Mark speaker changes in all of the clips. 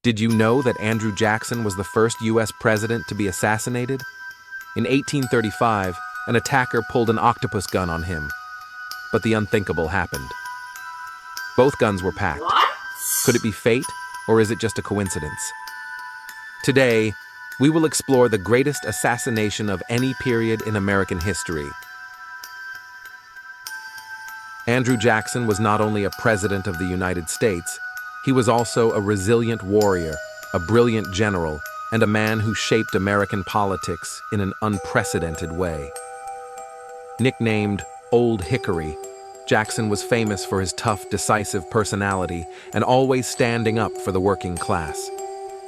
Speaker 1: Did you know that Andrew Jackson was the first U.S. president to be assassinated? In 1835, an attacker pulled an octopus gun on him, but the unthinkable happened. Both guns were packed. Could it be fate, or is it just a coincidence? Today, we will explore the greatest assassination of any period in American history. Andrew Jackson was not only a president of the United States, he was also a resilient warrior, a brilliant general, and a man who shaped American politics in an unprecedented way. Nicknamed Old Hickory, Jackson was famous for his tough, decisive personality and always standing up for the working class.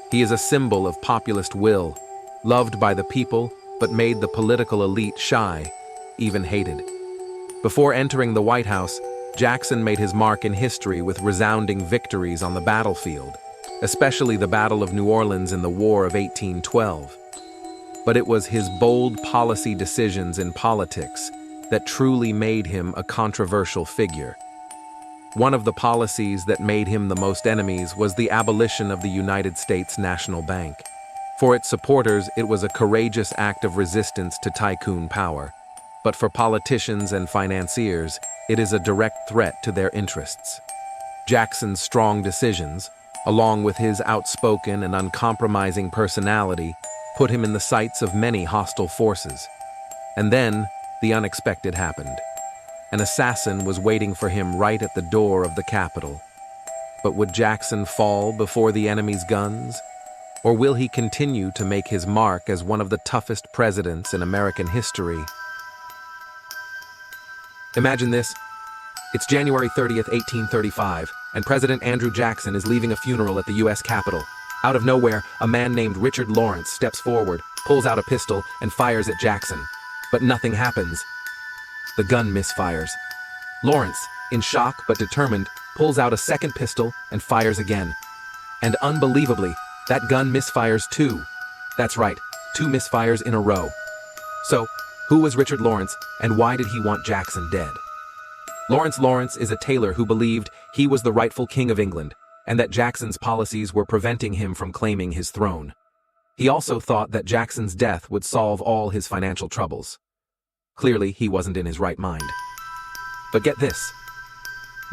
Speaker 1: He is a symbol of populist will, loved by the people, but made the political elite shy, even hated. Before entering the White House, Jackson made his mark in history with resounding victories on the battlefield, especially the Battle of New Orleans in the War of 1812. But it was his bold policy decisions in politics that truly made him a controversial figure. One of the policies that made him the most enemies was the abolition of the United States National Bank. For its supporters, it was a courageous act of resistance to tycoon power. But for politicians and financiers, it is a direct threat to their interests. Jackson's strong decisions, along with his outspoken and uncompromising personality, put him in the sights of many hostile forces. And then, the unexpected happened. An assassin was waiting for him right at the door of the Capitol. But would Jackson fall before the enemy's guns? Or will he continue to make his mark as one of the toughest presidents in American history? Imagine this. It's January 30th, 1835, and President Andrew Jackson is leaving a funeral at the U.S. Capitol. Out of nowhere, a man named Richard Lawrence steps forward, pulls out a pistol, and fires at Jackson. But nothing happens. The gun misfires. Lawrence, in shock but determined, pulls out a second pistol and fires again. And unbelievably, that gun misfires too. That's right, 2 misfires in a row. So, who was Richard Lawrence, and why did he want Jackson dead? Lawrence is a tailor who believed he was the rightful king of England, and that Jackson's policies were preventing him from claiming his throne. He also thought that Jackson's death would solve all his financial troubles. Clearly, he wasn't in his right mind. But get this.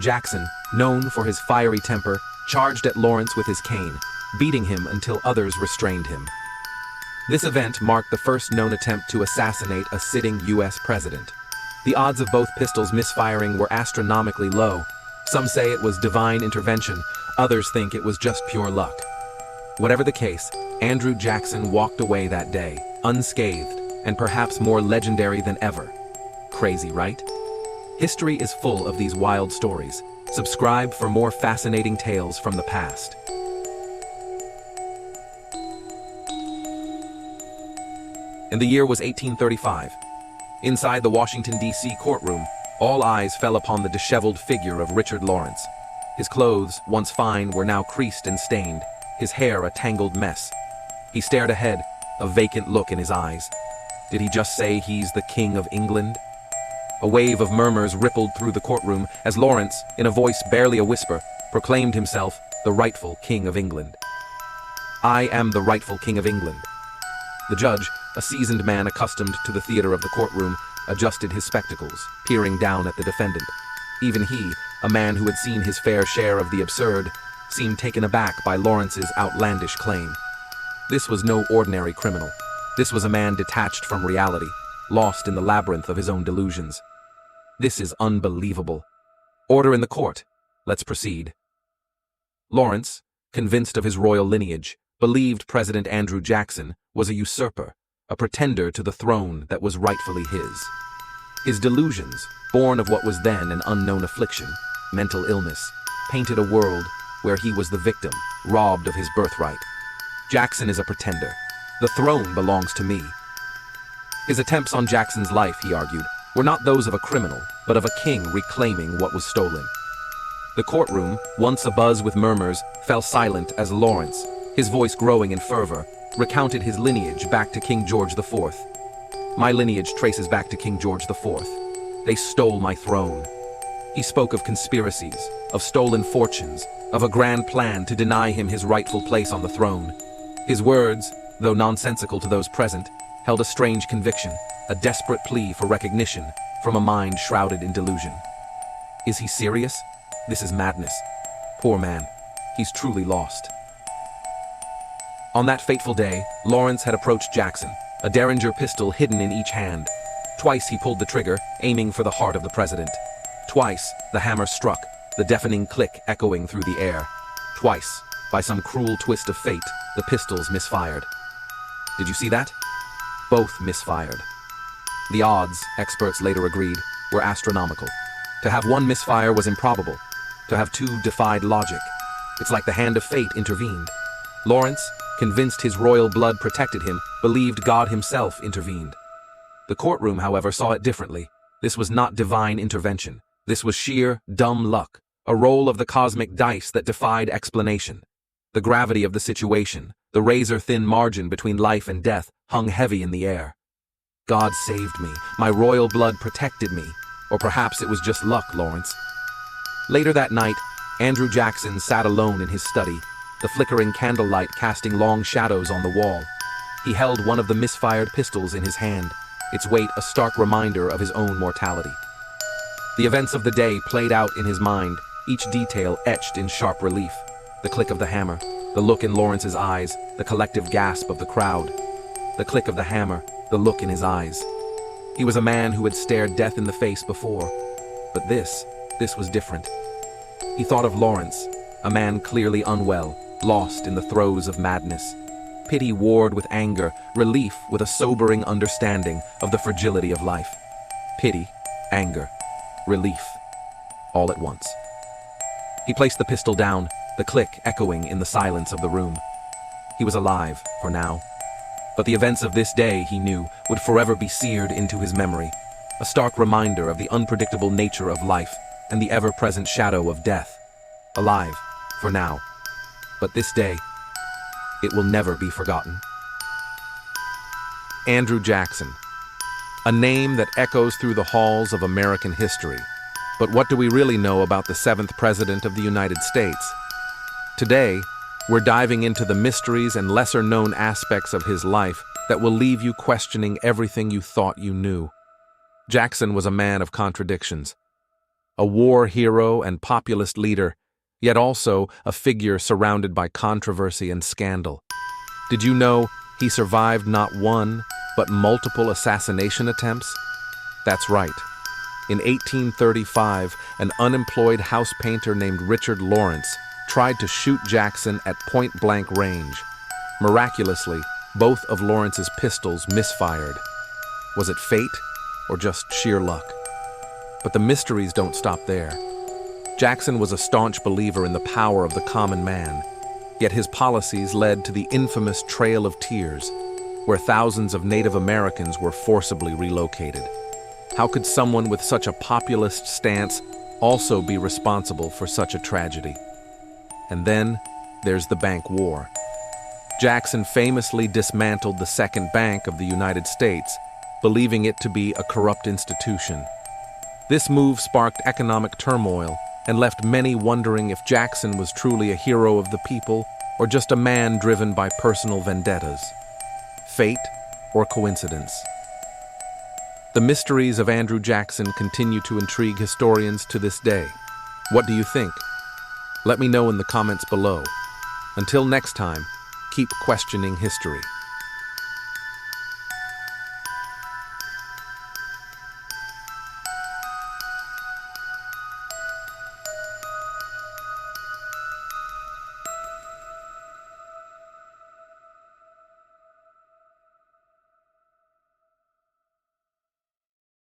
Speaker 1: Jackson, known for his fiery temper, charged at Lawrence with his cane, beating him until others restrained him. This event marked the first known attempt to assassinate a sitting U.S. president. The odds of both pistols misfiring were astronomically low. Some say it was divine intervention, others think it was just pure luck. Whatever the case, Andrew Jackson walked away that day, unscathed, and perhaps more legendary than ever. Crazy, right? History is full of these wild stories. Subscribe for more fascinating tales from the past. And the year was 1835. Inside the Washington, D.C. courtroom, all eyes fell upon the disheveled figure of Richard Lawrence. His clothes, once fine, were now creased and stained, his hair a tangled mess. He stared ahead, a vacant look in his eyes. Did he just say he's the King of England? A wave of murmurs rippled through the courtroom as Lawrence, in a voice barely a whisper, proclaimed himself the rightful King of England. I am the rightful King of England. The judge, a seasoned man accustomed to the theater of the courtroom, adjusted his spectacles, peering down at the defendant. Even he, a man who had seen his fair share of the absurd, seemed taken aback by Lawrence's outlandish claim. This was no ordinary criminal. This was a man detached from reality, lost in the labyrinth of his own delusions. This is unbelievable. Order in the court. Let's proceed. Lawrence, convinced of his royal lineage, believed President Andrew Jackson was a usurper, a pretender to the throne that was rightfully his. His delusions, born of what was then an unknown affliction, mental illness, painted a world where he was the victim, robbed of his birthright. Jackson is a pretender. The throne belongs to me. His attempts on Jackson's life, he argued, were not those of a criminal, but of a king reclaiming what was stolen. The courtroom, once abuzz with murmurs, fell silent as Lawrence, his voice growing in fervor, recounted his lineage back to King George IV. My lineage traces back to King George IV. They stole my throne. He spoke of conspiracies, of stolen fortunes, of a grand plan to deny him his rightful place on the throne. His words, though nonsensical to those present, held a strange conviction, a desperate plea for recognition from a mind shrouded in delusion. Is he serious? This is madness. Poor man, he's truly lost. On that fateful day, Lawrence had approached Jackson, a Derringer pistol hidden in each hand. Twice he pulled the trigger, aiming for the heart of the president. Twice, the hammer struck, the deafening click echoing through the air. Twice, by some cruel twist of fate, the pistols misfired. Did you see that? Both misfired. The odds, experts later agreed, were astronomical. To have one misfire was improbable. To have two defied logic. It's like the hand of fate intervened. Lawrence, convinced his royal blood protected him, believed God himself intervened. The courtroom, however, saw it differently. This was not divine intervention. This was sheer, dumb luck, a roll of the cosmic dice that defied explanation. The gravity of the situation, the razor-thin margin between life and death, hung heavy in the air. God saved me. My royal blood protected me. Or perhaps it was just luck, Lawrence. Later that night, Andrew Jackson sat alone in his study, the flickering candlelight casting long shadows on the wall. He held one of the misfired pistols in his hand, its weight a stark reminder of his own mortality. The events of the day played out in his mind, each detail etched in sharp relief. The click of the hammer, the look in Lawrence's eyes, the collective gasp of the crowd. The click of the hammer, the look in his eyes. He was a man who had stared death in the face before, but this was different. He thought of Lawrence, a man clearly unwell, lost in the throes of madness. Pity warred with anger, relief with a sobering understanding of the fragility of life. Pity, anger, relief, all at once. He placed the pistol down, the click echoing in the silence of the room. He was alive, for now. But the events of this day, he knew, would forever be seared into his memory, a stark reminder of the unpredictable nature of life and the ever-present shadow of death. Alive, for now. But this day, it will never be forgotten. Andrew Jackson. A name that echoes through the halls of American history. But what do we really know about the 7th President of the United States? Today, we're diving into the mysteries and lesser-known aspects of his life that will leave you questioning everything you thought you knew. Jackson was a man of contradictions. A war hero and populist leader, yet also a figure surrounded by controversy and scandal. Did you know he survived not one, but multiple assassination attempts? That's right. In 1835, an unemployed house painter named Richard Lawrence tried to shoot Jackson at point-blank range. Miraculously, both of Lawrence's pistols misfired. Was it fate or just sheer luck? But the mysteries don't stop there. Jackson was a staunch believer in the power of the common man, yet his policies led to the infamous Trail of Tears, where thousands of Native Americans were forcibly relocated. How could someone with such a populist stance also be responsible for such a tragedy? And then there's the bank war. Jackson famously dismantled the Second Bank of the United States, believing it to be a corrupt institution. This move sparked economic turmoil and left many wondering if Jackson was truly a hero of the people or just a man driven by personal vendettas. Fate or coincidence? The mysteries of Andrew Jackson continue to intrigue historians to this day. What do you think? Let me know in the comments below. Until next time, keep questioning history.